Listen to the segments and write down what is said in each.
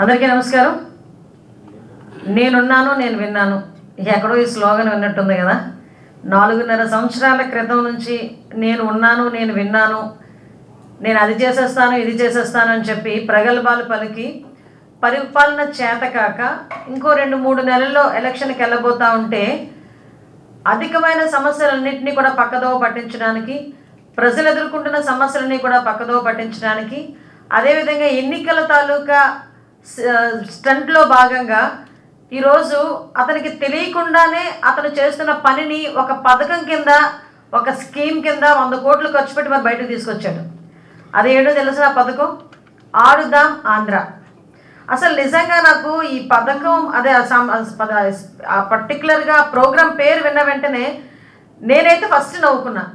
అందరికీ నమస్కారం. నేనున్నాను నేను విన్నాను, ఎక్కడో ఈ స్లోగన్ విన్నట్టుంది కదా. 4.5 సంవత్సరాల క్రితం నుంచి నేను ఉన్నాను నేను విన్నాను, నేను అది చేసేస్తాను ఇది చేసేస్తాను అని చెప్పి ప్రగల్భాలు పలికి పరిపాలన చేతకాక ఇంకో 2-3 నెలల్లో ఎలక్షన్కి వెళ్ళబోతూ ఉంటే అధికమైన సమస్యలన్నింటినీ కూడా పక్కదోవ పట్టించడానికి, ప్రజలు ఎదుర్కొంటున్న సమస్యలన్నీ కూడా పక్కదోవ పట్టించడానికి, అదేవిధంగా ఎన్నికల తాలూకా స్టంట్లో భాగంగా ఈరోజు అతనికి తెలియకుండానే అతను చేస్తున్న పనిని ఒక పథకం కింద, ఒక స్కీమ్ కింద 100 కోట్లు ఖర్చు పెట్టి మరి బయటకు తీసుకొచ్చాడు. అదేంటో తెలుసు ఆ పథకం? ఆడుదాం ఆంధ్ర. అసలు నిజంగా నాకు ఈ పథకం అదే పర్టికులర్గా ప్రోగ్రాం పేరు విన్న వెంటనే నేనైతే ఫస్ట్ నవ్వుకున్నా.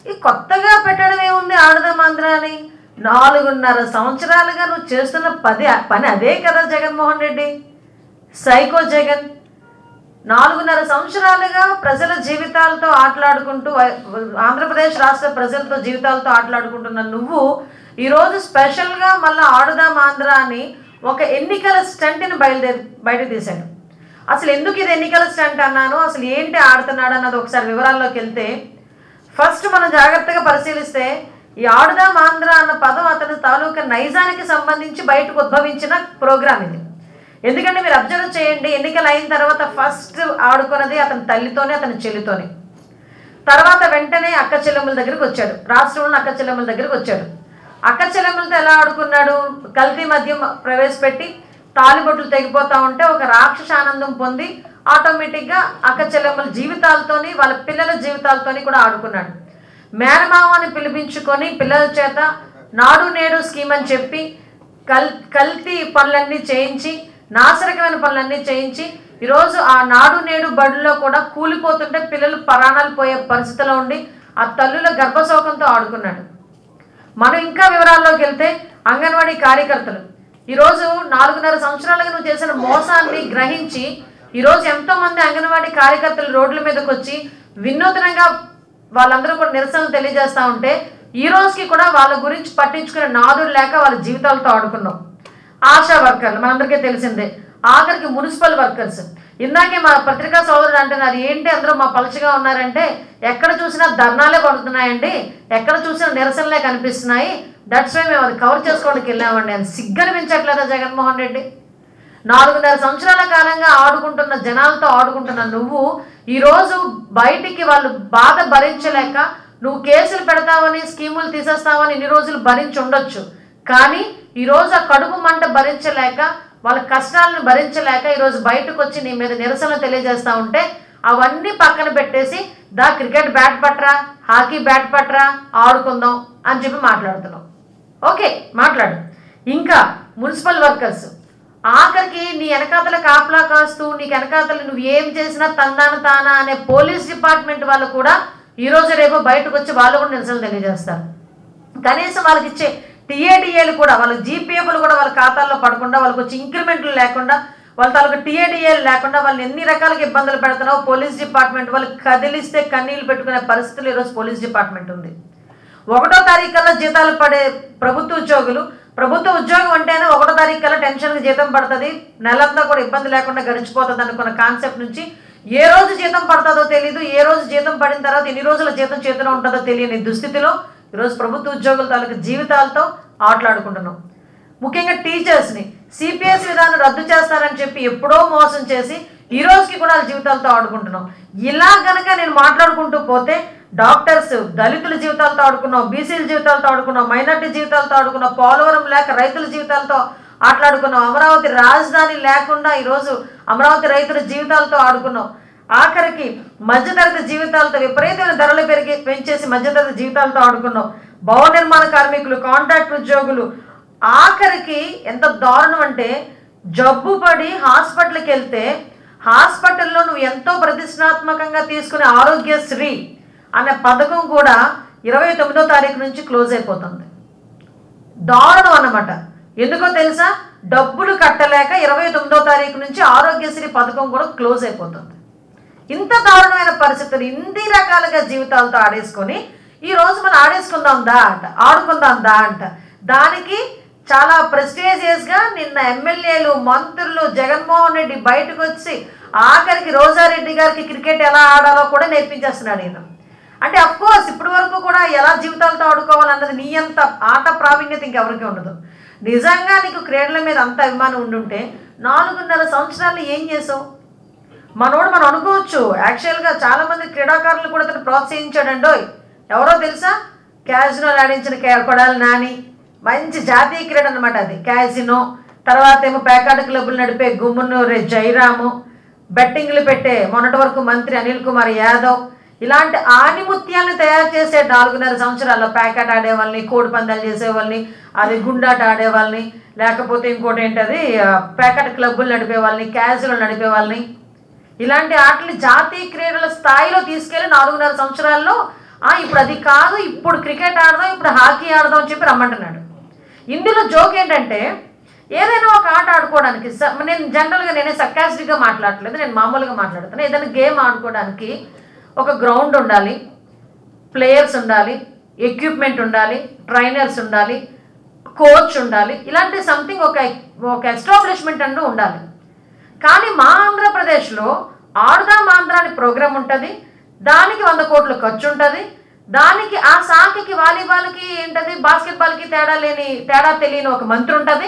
ఈ కొత్తగా పెట్టడం ఏముంది ఆడుదాం ఆంధ్ర అని? 4.5 సంవత్సరాలుగా నువ్వు చేస్తున్న పని అదే కదా జగన్మోహన్ రెడ్డి, సైకో జగన్. 4.5 సంవత్సరాలుగా ప్రజల జీవితాలతో ఆటలాడుకుంటూ, ఆంధ్రప్రదేశ్ రాష్ట్ర ప్రజలతో జీవితాలతో ఆటలాడుకుంటున్న నువ్వు ఈరోజు స్పెషల్గా మళ్ళీ ఆడుదాం ఆంధ్ర అని ఒక ఎన్నికల స్టంట్ని బయట తీశాడు. అసలు ఎందుకు ఇది ఎన్నికల స్టంట్ అన్నాను, అసలు ఏంటి ఆడుతున్నాడు అన్నది ఒకసారి వివరాల్లోకి వెళ్తే, ఫస్ట్ మనం జాగ్రత్తగా పరిశీలిస్తే ఈ ఆడుదాం ఆంధ్ర అన్న పదం అతని తాలూకా నైజానికి సంబంధించి బయటకు ఉద్భవించిన ప్రోగ్రాం ఇది. ఎందుకంటే మీరు అబ్జర్వ్ చేయండి, ఎన్నికలు అయిన తర్వాత ఫస్ట్ ఆడుకున్నది అతని తల్లితోనే, అతని చెల్లితోనే. తర్వాత వెంటనే అక్క చెల్లెమ్మల దగ్గరికి వచ్చాడు, రాష్ట్రంలో అక్క చెల్లెమ్మల దగ్గరికి వచ్చాడు. అక్క చెల్లెమ్మలతో ఎలా ఆడుకున్నాడు? కల్తీ మద్యం ప్రవేశపెట్టి తాలిబొట్లు తెగిపోతూ ఉంటే ఒక రాక్షస ఆనందం పొంది ఆటోమేటిక్గా అక్క చెల్లెమ్మల జీవితాలతోని, వాళ్ళ పిల్లల జీవితాలతోని కూడా ఆడుకున్నాడు. మేనమావని పిలిపించుకొని పిల్లల చేత నాడు నేడు స్కీమ్ అని చెప్పి కల్తీ పనులన్నీ చేయించి, నాశరకమైన పనులన్నీ చేయించి ఈరోజు ఆ నాడు నేడు బడుల్లో కూడా కూలిపోతుంటే పిల్లలు ప్రాణాలు పోయే పరిస్థితిలో ఉండి ఆ తల్లుల గర్భశోకంతో ఆడుకున్నాడు. మనం ఇంకా వివరాల్లోకి వెళ్తే అంగన్వాడీ కార్యకర్తలు ఈరోజు 4.5 సంవత్సరాలుగా నువ్వు చేసిన మోసాన్ని గ్రహించి ఈరోజు ఎంతోమంది అంగన్వాడీ కార్యకర్తలు రోడ్ల మీదకి వచ్చి వినూత్నంగా వాళ్ళందరూ కూడా నిరసనలు తెలియజేస్తూ ఉంటే ఈ రోజుకి కూడా వాళ్ళ గురించి పట్టించుకునే నాదుడు లేక వాళ్ళ జీవితాలతో ఆడుకున్నాం. ఆశా వర్కర్లు మనందరికీ తెలిసిందే, ఆఖరికి మున్సిపల్ వర్కర్స్. ఇందాకే మా పత్రికా సోదరుడు అంటున్నారు, ఏంటి అందరూ మా పలుచగా ఉన్నారంటే ఎక్కడ చూసినా ధర్నాలే పడుతున్నాయండి, ఎక్కడ చూసినా నిరసనలే కనిపిస్తున్నాయి, దట్స్ వై మేము అది కవర్ చేసుకోవడానికి వెళ్ళామండి అని. సిగ్గనిపించట్లేదా జగన్మోహన్ రెడ్డి? 4.5 సంవత్సరాల కాలంగా ఆడుకుంటున్న జనాలతో ఆడుకుంటున్న నువ్వు ఈరోజు బయటికి వాళ్ళు బాధ భరించలేక నువ్వు కేసులు పెడతావని, స్కీములు తీసేస్తావని ఇన్ని రోజులు భరించి ఉండొచ్చు. కానీ ఈరోజు ఆ కడుపు మంట భరించలేక, వాళ్ళ కష్టాలను భరించలేక ఈరోజు బయటకు వచ్చి నీ మీద నిరసన తెలియజేస్తూ ఉంటే అవన్నీ పక్కన పెట్టేసి దా క్రికెట్ బ్యాట్ పట్టరా, హాకీ బ్యాట్ పట్టరా, ఆడుకుందాం అని చెప్పి మాట్లాడుతున్నావు. ఓకే మాట్లాడు. ఇంకా మున్సిపల్ వర్కర్స్, ఆఖరికి నీ వెనకాతల కాపలా కాస్తూ నీకు వెనకాతలు నువ్వు ఏం చేసినా తందాన తానా అనే పోలీస్ డిపార్ట్మెంట్ వాళ్ళు కూడా ఈరోజు రేపు బయటకు వచ్చి వాళ్ళు కూడా నిరసనలు తెలియజేస్తారు. కనీసం వాళ్ళకి ఇచ్చే టీఏడిఏలు కూడా, వాళ్ళ జీపీఎఫ్లు కూడా వాళ్ళ ఖాతాల్లో పడకుండా, వాళ్ళకి వచ్చి ఇంక్రిమెంట్లు లేకుండా, వాళ్ళ తాలూకు టీఏడిఏలు లేకుండా వాళ్ళని ఎన్ని రకాలుగా ఇబ్బందులు పెడుతున్నావు పోలీస్ డిపార్ట్మెంట్. వాళ్ళు కదిలిస్తే కన్నీళ్ళు పెట్టుకునే పరిస్థితులు ఈరోజు పోలీస్ డిపార్ట్మెంట్ ఉంది. 1వ తారీఖు కల్లా జీతాలు పడే ప్రభుత్వ ఉద్యోగులు, ప్రభుత్వ ఉద్యోగం అంటేనే 1వ తారీఖు కల్లా టెన్షన్కి జీతం పడుతుంది, నెలంతా కూడా ఇబ్బంది లేకుండా గడిచిపోతుంది అనుకున్న కాన్సెప్ట్ నుంచి ఏ రోజు జీతం పడుతుందో తెలియదు, ఏ రోజు జీతం పడిన తర్వాత ఎన్ని రోజుల జీతం చేతిలో ఉంటుందో తెలియని దుస్థితిలో ఈరోజు ప్రభుత్వ ఉద్యోగుల తాలూకు జీవితాలతో ఆటలాడుకుంటున్నాం. ముఖ్యంగా టీచర్స్ని సిపిఎస్ విధానం రద్దు చేస్తారని చెప్పి ఎప్పుడో మోసం చేసి ఈ రోజుకి కూడా వాళ్ళ జీవితాలతో ఆడుకుంటున్నాం. ఇలా గనక నేను మాట్లాడుకుంటూ పోతే డాక్టర్స్, దళితుల జీవితాలతో ఆడుకున్నాం, బీసీల జీవితాలతో ఆడుకున్నాం, మైనార్టీ జీవితాలతో ఆడుకున్నాం, పోలవరం లేక రైతుల జీవితాలతో ఆటలాడుకున్నాం, అమరావతి రాజధాని లేకుండా ఈరోజు అమరావతి రైతుల జీవితాలతో ఆడుకున్నాం, ఆఖరికి మధ్యతరగతి జీవితాలతో విపరీతమైన ధరలు పెంచేసి మధ్యతరగతి జీవితాలతో ఆడుకున్నాం, భవన నిర్మాణ కార్మికులు, కాంట్రాక్ట్ ఉద్యోగులు. ఆఖరికి ఎంత దారుణం అంటే జబ్బు పడి హాస్పిటల్కి వెళ్తే హాస్పిటల్లో నువ్వు ఎంతో ప్రతిష్టాత్మకంగా తీసుకునే ఆరోగ్యశ్రీ అనే పథకం కూడా 29వ తారీఖు నుంచి క్లోజ్ అయిపోతుంది. దారుణం అన్నమాట. ఎందుకో తెలుసా? డబ్బులు కట్టలేక 29వ తారీఖు నుంచి ఆరోగ్యశ్రీ పథకం కూడా క్లోజ్ అయిపోతుంది. ఇంత దారుణమైన పరిస్థితులు, ఇన్ని రకాలుగా జీవితాలతో ఆడేసుకొని ఈరోజు మనం ఆడేసుకుందాం దా అంట, ఆడుకుందాం దా అంట. దానికి చాలా ప్రెస్టీజియస్గా నిన్న ఎమ్మెల్యేలు, మంత్రులు, జగన్మోహన్ రెడ్డి బయటకు వచ్చి ఆఖరికి రోజారెడ్డి గారికి క్రికెట్ ఎలా ఆడాలో కూడా నేర్పించేస్తున్నాడు ఈయన. అంటే అఫ్కోర్స్ ఇప్పటి వరకు కూడా ఎలా జీవితాలతో ఆడుకోవాలన్నది నీ అంత ఆట ప్రావీణ్యత ఇంకెవరికి ఉండదు. నిజంగా నీకు క్రీడల మీద అంత అభిమానం ఉండుంటే 4.5 సంవత్సరాలు ఏం చేసావు? మనం అనుకోవచ్చు యాక్చువల్గా చాలామంది క్రీడాకారులు కూడా అతను ప్రోత్సహించాడండోయ్. ఎవరో తెలుసా? క్యాజినోలు ఆడించిన కొడాలి నాని, మంచి జాతీయ క్రీడ అనమాట అది క్యాజినో. తర్వాత ఏమో పేకాట క్లబ్బులు నడిపే గుమ్మనూరు జయరాము, బెట్టింగ్లు పెట్టే మొన్నటి వరకు మంత్రి అనిల్ కుమార్ యాదవ్, ఇలాంటి ఆనిముత్యాలను తయారు చేసే 4.5 సంవత్సరాల్లో పేకాట ఆడేవాళ్ళని, కోడి పందాలు చేసేవాళ్ళని, అది గుండాట ఆడేవాళ్ళని, లేకపోతే ఇంకోటి ఏంటది పేకాట క్లబ్బులు నడిపే వాళ్ళని, క్యాజినోలు నడిపే వాళ్ళని, ఇలాంటి ఆటలు జాతీయ క్రీడల స్థాయిలో తీసుకెళ్ళి 4.5 సంవత్సరాల్లో ఇప్పుడు అది కాదు, ఇప్పుడు క్రికెట్ ఆడదాం, ఇప్పుడు హాకీ ఆడదాం అని చెప్పి రమ్మంటున్నాడు. ఇందులో జోక్ ఏంటంటే ఏదైనా ఒక ఆట ఆడుకోవడానికి, నేను జనరల్గా నేనే సర్కాస్టిక్గా మాట్లాడట్లేదు, నేను మామూలుగా మాట్లాడుతాను. ఏదైనా గేమ్ ఆడుకోవడానికి ఒక గ్రౌండ్ ఉండాలి, ప్లేయర్స్ ఉండాలి, ఎక్విప్మెంట్ ఉండాలి, ట్రైనర్స్ ఉండాలి, కోచ్ ఉండాలి, ఇలాంటి సంథింగ్ ఒక ఎస్టాబ్లిష్మెంట్ అంటూ ఉండాలి. కానీ మా ఆంధ్రప్రదేశ్లో ఆడుదాం ఆంధ్ర అని ప్రోగ్రామ్ ఉంటుంది, దానికి 100 కోట్లు ఖర్చు ఉంటుంది, దానికి ఆ శాఖకి వాలీబాల్కి ఏంటది బాస్కెట్బాల్కి తేడా తెలియని ఒక మంత్రి ఉంటుంది.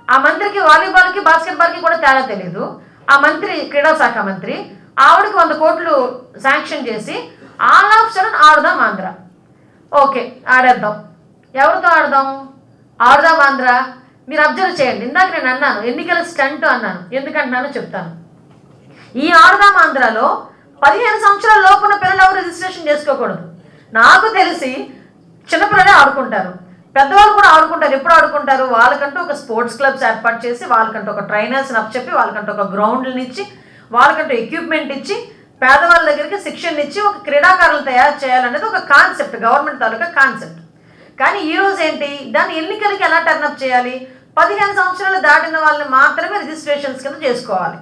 ఆ మంత్రికి వాలీబాల్కి బాస్కెట్బాల్కి కూడా తేడా తెలియదు. ఆ మంత్రి క్రీడా శాఖ మంత్రి, ఆవిడకి 100 కోట్లు శాంక్షన్ చేసి ఆల్ ఆఫ్ సడన్ ఆడుదాం ఆంధ్ర. ఓకే ఆడేద్దాం. ఎవరితో ఆడదాం? ఆడుదాం ఆంధ్ర. మీరు అబ్జర్వ్ చేయండి, ఇందాక నేను అన్నాను ఎన్నికల స్టంట్ అన్నాను, ఎందుకంటున్నానో చెప్తాను. ఈ ఆడుదాం ఆంధ్రాలో 15 సంవత్సరాల లోపున పిల్లలు ఎవరు రిజిస్ట్రేషన్ చేసుకోకూడదు. నాకు తెలిసి చిన్నపిల్లలే ఆడుకుంటారు, పెద్దవాళ్ళు కూడా ఆడుకుంటారు. ఎప్పుడు ఆడుకుంటారు? వాళ్ళకంటూ ఒక స్పోర్ట్స్ క్లబ్స్ ఏర్పాటు చేసి, వాళ్ళకంటూ ఒక ట్రైనర్స్ని అప్పచెప్పి, వాళ్ళకంటూ ఒక గ్రౌండ్ని ఇచ్చి, వాళ్ళకంటూ ఎక్విప్మెంట్ ఇచ్చి, పేదవాళ్ళ దగ్గరికి శిక్షణ ఇచ్చి ఒక క్రీడాకారులు తయారు చేయాలనేది ఒక కాన్సెప్ట్, గవర్నమెంట్ తాలూకా కాన్సెప్ట్. కానీ ఈరోజు ఏంటి, దాన్ని ఎన్నికలకి ఎలా టర్నప్ చేయాలి? 15 సంవత్సరాలు దాటిన వాళ్ళని మాత్రమే రిజిస్ట్రేషన్స్ కింద చేసుకోవాలి.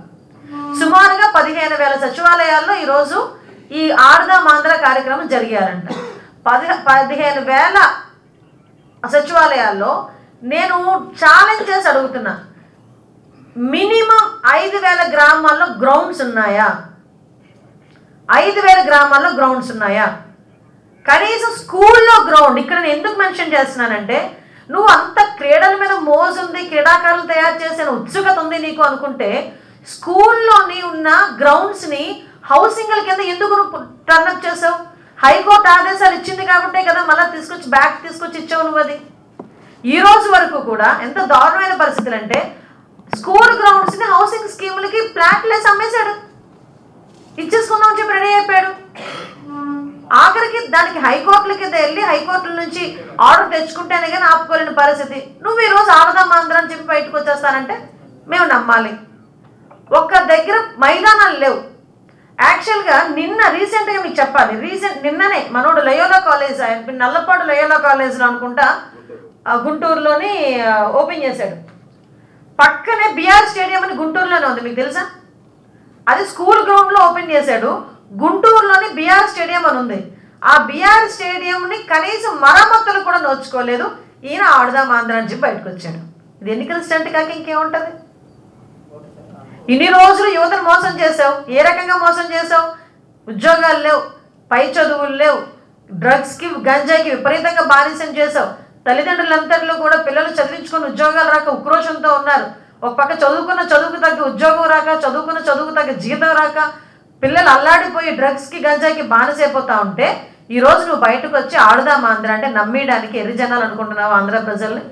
సుమారుగా 15,000 సచివాలయాల్లో ఈరోజు ఈ ఆడుదాం ఆంధ్ర కార్యక్రమం జరిగారంట. 15,000 సచివాలయాల్లో నేను ఛాలెంజ్ చేసి అడుగుతున్నా, మినిమం 5,000 గ్రామాల్లో గ్రౌండ్స్ ఉన్నాయా? 5,000 గ్రామాల్లో గ్రౌండ్స్ ఉన్నాయా? కనీసం స్కూల్లో గ్రౌండ్. ఇక్కడ నేను ఎందుకు మెన్షన్ చేస్తున్నానంటే, నువ్వు అంత క్రీడల మీద మోజు ఉంది, క్రీడాకారులు తయారు చేసిన ఉత్సుకత ఉంది నీకు అనుకుంటే, స్కూల్లోని ఉన్న గ్రౌండ్స్ని హౌసింగ్ల కింద ఎందుకు టర్నప్ చేసావు? హైకోర్టు ఆదేశాలు ఇచ్చింది కాబట్టే కదా మళ్ళీ తీసుకొచ్చి ఇచ్చావు నువ్వు. అది ఈ రోజు వరకు కూడా ఎంత దారుణమైన పరిస్థితులు అంటే, స్కూల్ గ్రౌండ్స్ని హౌసింగ్ స్కీములకి ప్లాట్లేసి అమ్మేశాడు, ఇచ్చేసుకుందామని చెప్పి రెడీ అయిపోయాడు. ఆఖరికి దానికి హైకోర్టుల కింద వెళ్ళి హైకోర్టుల నుంచి ఆర్డర్ తెచ్చుకుంటేనే కానీ ఆపుకోలేని పరిస్థితి. నువ్వు ఈరోజు ఆడదాం ఆంధ్ర అని చెప్పి బయటకు వచ్చేస్తానంటే మేము నమ్మాలి? ఒక్క దగ్గర మైదానాలు లేవు. యాక్చువల్గా రీసెంట్గా మీకు చెప్పాలి, నిన్ననే మనోడు లయోలా కాలేజ్, నల్లపాడు లయోలా కాలేజ్లో అనుకుంటా గుంటూరులోని ఓపెన్ చేశాడు. పక్కనే బిఆర్ స్టేడియం అని గుంటూరులోనే ఉంది, మీకు తెలుసా? అది స్కూల్ గ్రౌండ్లో ఓపెన్ చేశాడు. గుంటూరులోని బిఆర్ స్టేడియం అని ఉంది. ఆ బిఆర్ స్టేడియంని కనీసం మరమ్మతులు కూడా నోచుకోలేదు. ఈయన ఆడుదాం ఆంధ్ర అని చెప్పి బయటకు వచ్చాడు. ఇది ఎన్నికల స్టంట్ కాక ఇంకేముంటుంది? ఇన్ని రోజులు యువతను మోసం చేసావు. ఏ రకంగా మోసం చేసావు? ఉద్యోగాలు లేవు, పై చదువులు లేవు, డ్రగ్స్కి గంజాయికి విపరీతంగా బానిసం చేసావు. తల్లిదండ్రులంతట్లో కూడా పిల్లలు చదివించుకొని ఉద్యోగాలు రాక ఉక్రోషంతో ఉన్నారు. ఒక పక్క చదువుకు తగ్గ ఉద్యోగం రాక, చదువుకు తగ్గ జీతం రాక, పిల్లలు అల్లాడిపోయి డ్రగ్స్కి గంజాయికి బానిసైపోతా ఉంటే, ఈరోజు నువ్వు బయటకు వచ్చి ఆడుదాం ఆంధ్ర అంటే నమ్మేయడానికి ఎర్రి జనాలు అనుకుంటున్నావు ఆంధ్ర ప్రజల్ని?